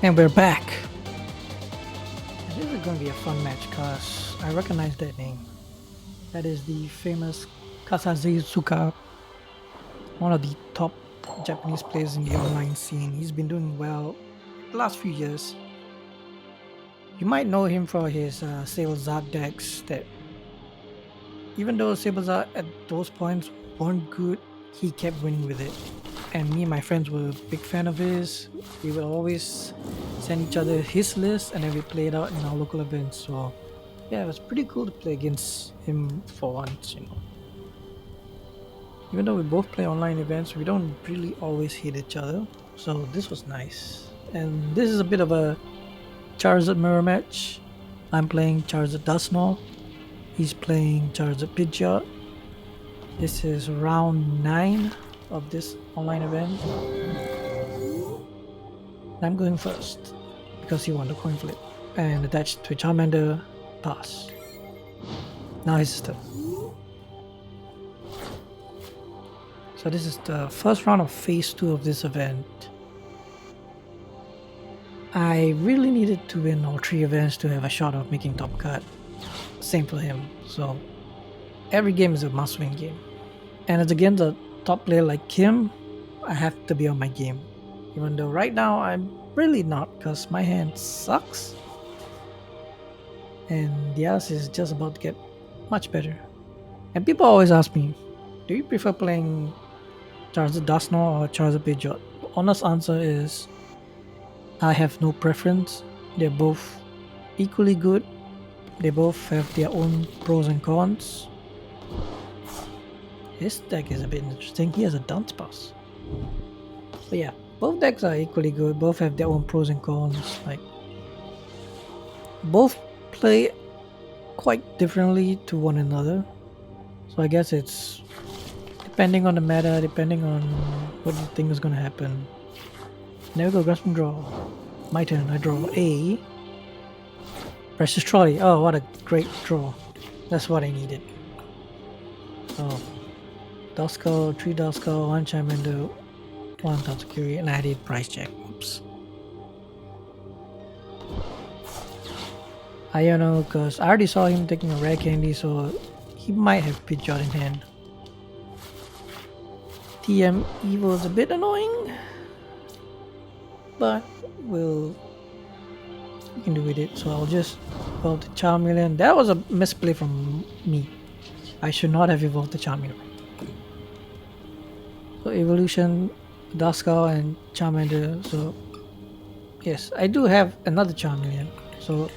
And we're back. And this is going to be a fun match because I recognize that name. That is the famous Kasazizooka, one of the top Japanese players in the online scene. He's been doing well the last few years. You might know him for his SableZard decks that, even though SableZard at those points weren't good, he kept winning with it. And me and my friends were a big fan of his. We would always send each other his list and then we play it out in our local events. So yeah, it was pretty cool to play against him for once, you know. Even though we both play online events, we don't really always hit each other. So this was nice. And this is a bit of a Charizard mirror match. I'm playing Charizard Dusknoir. He's playing Charizard Pidgeot. This is round 9 of this online event. I'm going first because he won the coin flip and attached to Charmander pass. Now his turn. So this is the first round of phase 2 of this event. I really needed to win all 3 events to have a shot of making top cut. Same for him. So every game is a must-win game. And it's against a top player like him, I have to be on my game. Even though right now I'm really not because my hand sucks. And the others is just about to get much better. And people always ask me, do you prefer playing Charizard Dusknoir or Charizard Pidgeot? The honest answer is I have no preference. They're both equally good. They both have their own pros and cons. His deck is a bit interesting. He has a dance pass. But yeah, both decks are equally good. Both have their own pros and cons. Like, both play quite differently to one another. So I guess it's depending on the meta, depending on what you think is gonna happen. There we go, grasping draw. My turn. I draw a Precious Trolley. Oh, what a great draw. That's what I needed. Oh. Duskull, 3 Duskull, 1 Charmander, 1 Tatsugiri, and I did price check. Oops. Iono, because I already saw him taking a rare candy, so he might have Pidgeot in hand. TM Evo is a bit annoying, but we can do with it. So I'll just evolve the Charmeleon. That was a misplay from me. I should not have evolved the Charmeleon. So evolution, Duskull and Charmander. So yes, I do have another Charmeleon. So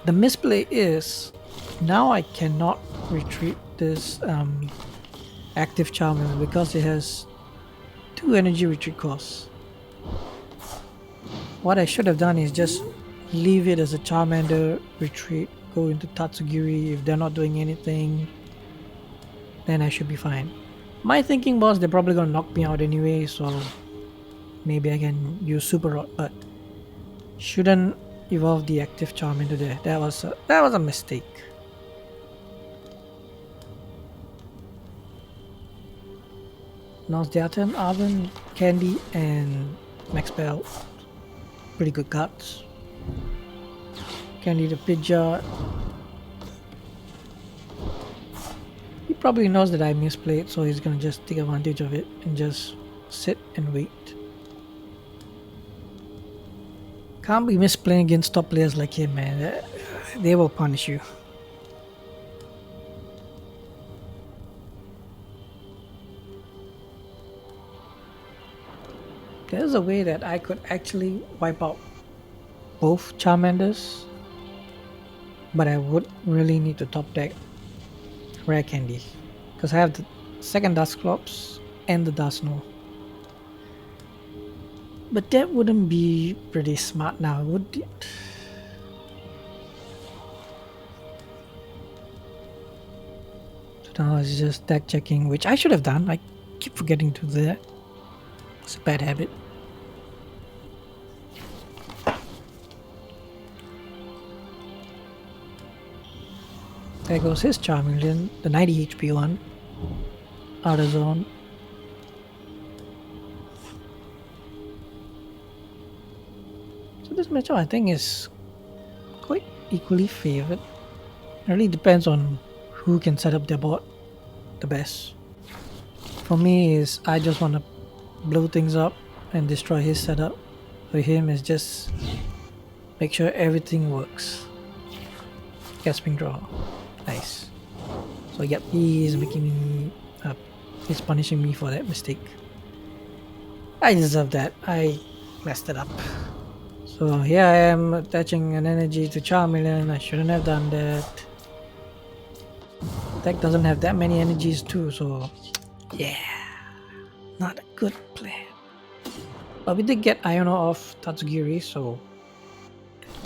the misplay is now I cannot retreat this active Charmander because it has 2 energy retreat costs. What I should have done is just leave it as a Charmander retreat, go into Tatsugiri. If they're not doing anything, then I should be fine. My thinking was they're probably gonna knock me out anyway, so maybe I can use Super Rod, but shouldn't evolve the active Charmander there. That was a mistake. Now it's their turn. Arven, Candy, and Max Bell. Pretty good cards. Candy the Pidgeot. He probably knows that I misplayed, so he's gonna just take advantage of it and just sit and wait. Can't be misplaying against top players like him, man. They will punish you. There's a way that I could actually wipe out both Charmanders, but I would really need to top deck rare candy because I have the second Dusclops and the Dusknoir. But that wouldn't be pretty smart now, would it? So now it's just deck checking, which I should have done. I keep forgetting to do that. It's a bad habit. There goes his Charmeleon, the 90 HP one. Out of zone. So this matchup I think is quite equally favored. It really depends on who can set up their board the best. For me is I just want to blow things up and destroy his setup. For him is just make sure everything works. Gasping draw. Nice. So yep, he is making me he's punishing me for that mistake. I deserve that. I messed it up. So here I am attaching an energy to Charmeleon. I shouldn't have done that. Deck doesn't have that many energies too, so yeah, not a good plan. But we did get Iono off Tatsugiri, so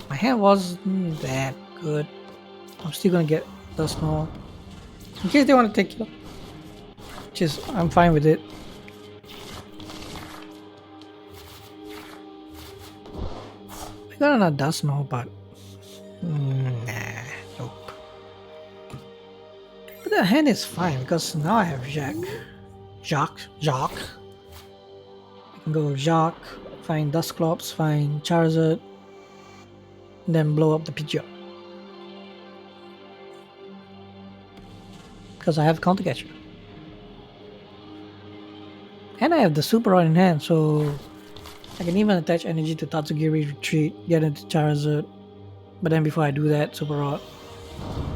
my hand wasn't that good. I'm still gonna get Dusknoir in case they want to take it, which is I'm fine with it. I got another Dusknoir, but nah, nope. But the hand is fine because now I have Jacq. I can go with Jacq, find Dusclops, find Charizard, and then blow up the Pidgeot. Because I have Counter Catcher. And I have the Super Rod in hand, so I can even attach energy to Tatsugiri Retreat, get into Charizard, but then before I do that, Super Rod,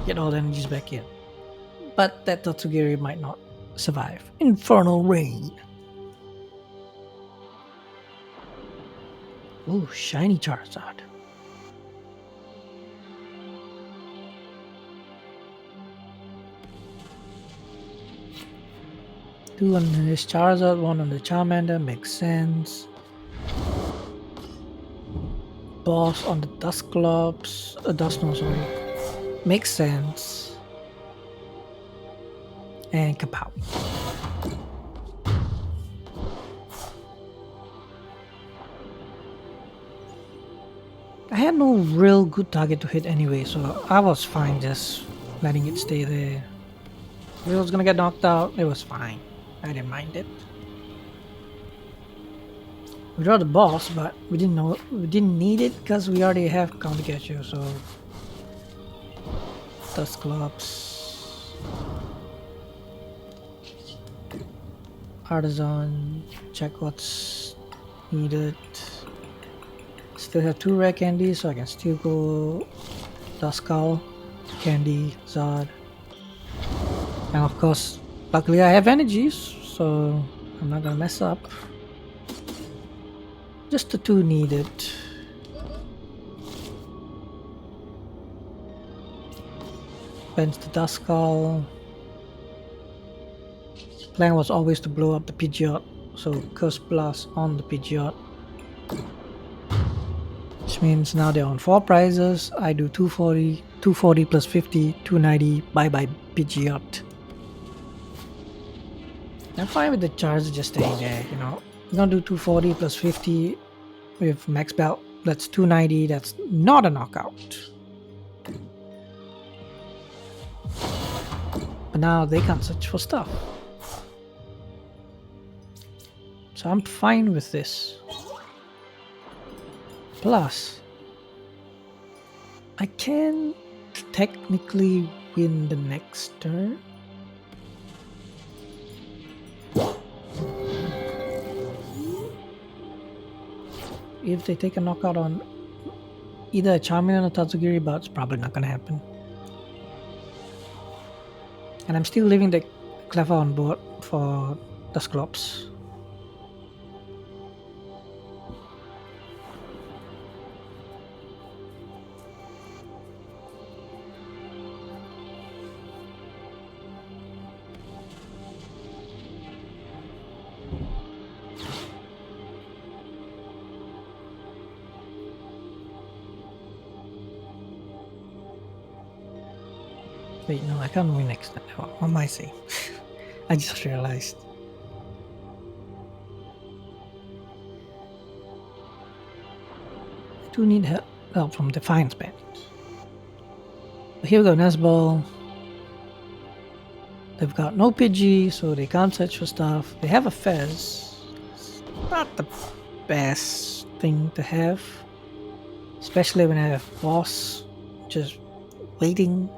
get all the energies back in. But that Tatsugiri might not survive. Infernal Rain. Ooh, shiny Charizard. Two on this Charizard, one on the Charmander, makes sense. Boss on the Dusclops, Dusknoir, sorry, makes sense. And kapow. I had no real good target to hit anyway, so I was fine just letting it stay there. If it was gonna get knocked out, it was fine. I didn't mind it. We draw the boss, but we didn't need it because we already have Counter Catcher, so Dusclops, Artisan, check what's needed. Still have 2 rare candies, so I can still go Duskull, Candy, Zard. And of course, luckily I have energies, so I'm not gonna mess up. Just the 2 needed. Bends the Duskull. Plan was always to blow up the Pidgeot, so Curse Blast on the Pidgeot. Which means now they're on 4 prizes. I do 240 plus 50, 290, bye bye Pidgeot. I'm fine with the Charizard just staying there, you know. We're gonna do 240 plus 50 with max belt. That's 290, that's not a knockout. But now they can't search for stuff. So I'm fine with this. Plus, I can technically win the next turn. If they take a knockout on either a Charmeleon or Tatsugiri, but it's probably not gonna happen. And I'm still leaving the Clever on board for Dusclops. Wait, no, I can't win next time. What am I saying? I just realized. I do need help from Defiance Bandit. Here we go, Nesball. They've got no Pidgey, so they can't search for stuff. They have a Fez. It's not the best thing to have. especially when I have boss just waiting,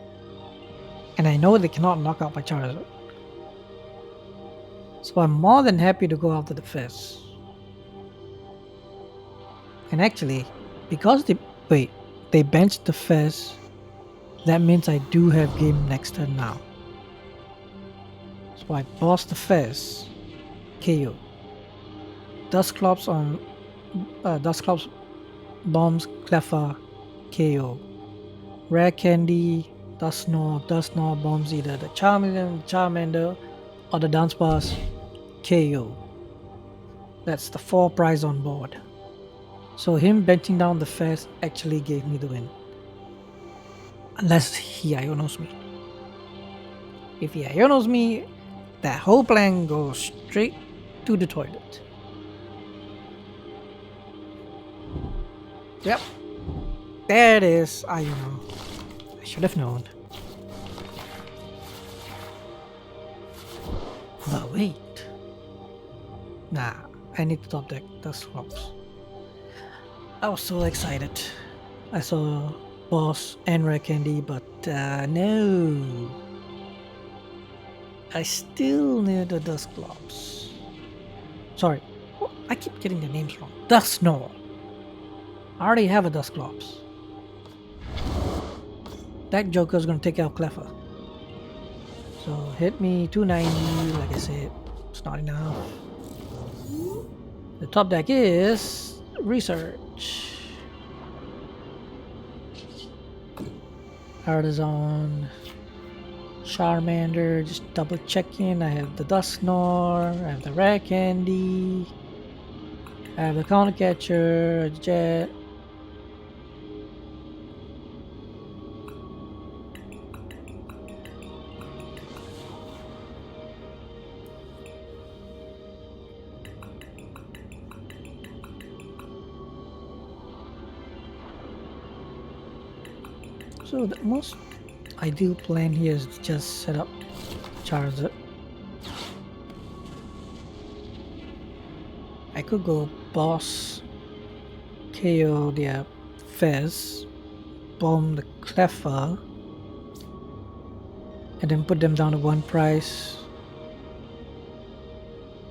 and I know they cannot knock out my Charizard. So I'm more than happy to go after the Fizz. And actually, because they benched the Fizz, that means I do have game next turn now. So I boss the Fizz, KO. Dusclops on Dusclops bombs Cleffa, KO. Rare Candy, Dusknoir bombs either the Charmeleon, Charmander, or the Dance Pass, KO. That's the 4 prize on board. So him benching down the Fizz actually gave me the win. Unless he Ionos me. If he Ionos me, that whole plan goes straight to the toilet. Yep. There it is. Iono. I should have known. But wait. Nah, I need to top deck Dusclops. I was so excited. I saw boss and rare candy, but no. I still need the Dusclops. Sorry, I keep getting the names wrong. Dusknoir. I already have a Dusclops. That Joker's gonna take out Cleffa. So hit me 290, like I said, it's not enough. The top deck is Research. Artisan. Charmander, just double checking. I have the Dusknoir, I have the Rare Candy, I have the Counter Catcher, a Jet. So the most ideal plan here is to just set up Charizard. I could go boss, KO their Fizz, bomb the Cleffa, and then put them down to 1 price.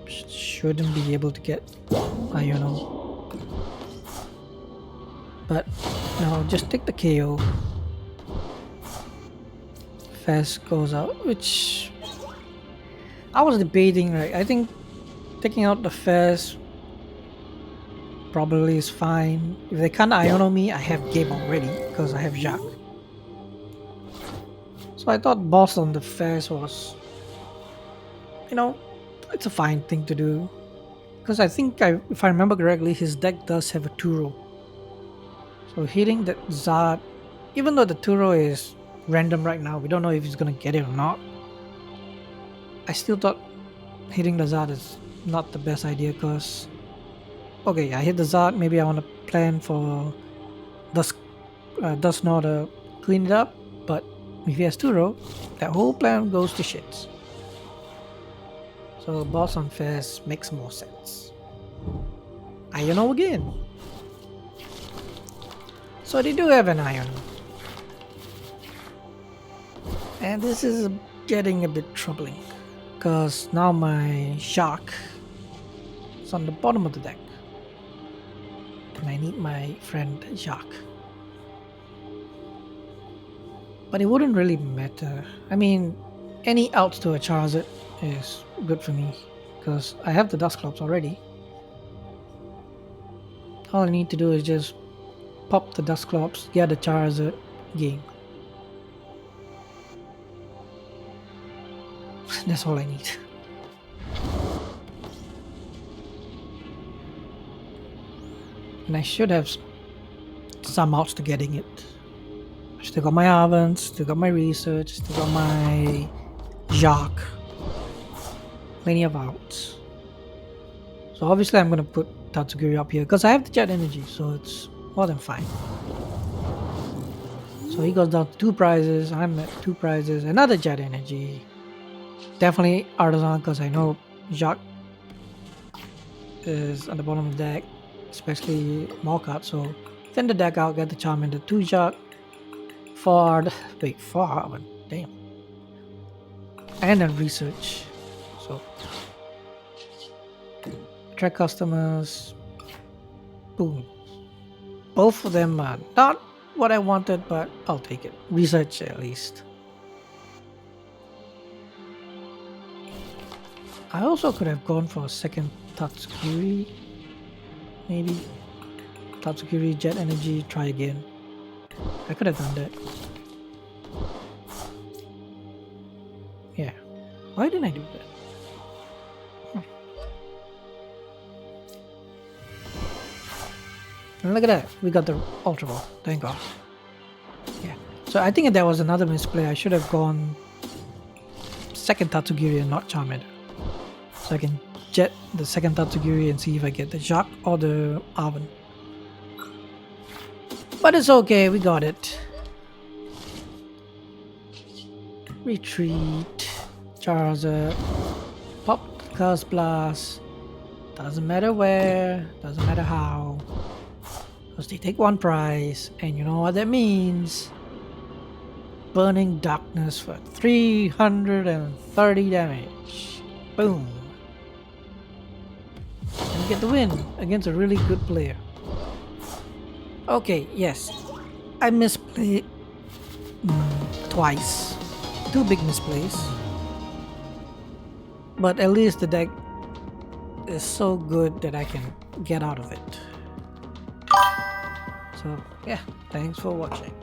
Shouldn't be able to get Iono. But no, just take the KO. Fizz goes out, which I was debating, right? I think taking out the Fizz probably is fine. If they can't Iono me, I have game already because I have Jacq. So I thought boss on the Fizz was, you know, it's a fine thing to do. Because I think, if I remember correctly, his deck does have a Turo. So hitting that Zard, even though the Turo is random right now, we don't know if he's gonna get it or not. I still thought hitting the Zard is not the best idea because, okay, I hit the Zard, maybe I want to plan for Dusknoir to clean it up, but if he has Turo, that whole plan goes to shits. So boss on Fizz makes more sense. Iono again. So they do have an Iono. And this is getting a bit troubling because now my Jacq is on the bottom of the deck and I need my friend Jacq. But it wouldn't really matter. I mean, any outs to a Charizard is good for me because I have the Dusclops already. All I need to do is just pop the Dusclops, get the Charizard, game. That's all I need. And I should have some outs to getting it. Still got my Arven, still got my Research, still got my Jacq. Plenty of outs. So obviously I'm going to put Tatsugiri up here because I have the Jet Energy, so it's more than fine. So he goes down to 2 prizes, I'm at 2 prizes, another Jet Energy. Definitely Artisan because I know Jacq is at the bottom of the deck, especially Mallcat, so Send the deck out, get the Charmander 2 Jacq. For Arven, damn. And then research. So track customers. Boom. Both of them are not what I wanted, but I'll take it. Research at least. I also could have gone for a second Tatsugiri. Maybe. Tatsugiri, Jet Energy, try again. I could have done that. Yeah. Why didn't I do that? And look at that. We got the Ultra Ball. Thank God. Yeah. So I think that was another misplay. I should have gone second Tatsugiri and not Charmander. So I can jet the second Tatsugiri and see if I get the Jacq or the Arven. But it's okay, we got it. Retreat. Charizard. Pop Curse Blast. Doesn't matter where, doesn't matter how. Because they take one prize, and you know what that means. Burning Darkness for 330 damage. Boom. And we get the win against a really good player. Okay, yes. I misplayed twice. 2 big misplays. But at least the deck is so good that I can get out of it. So yeah, thanks for watching.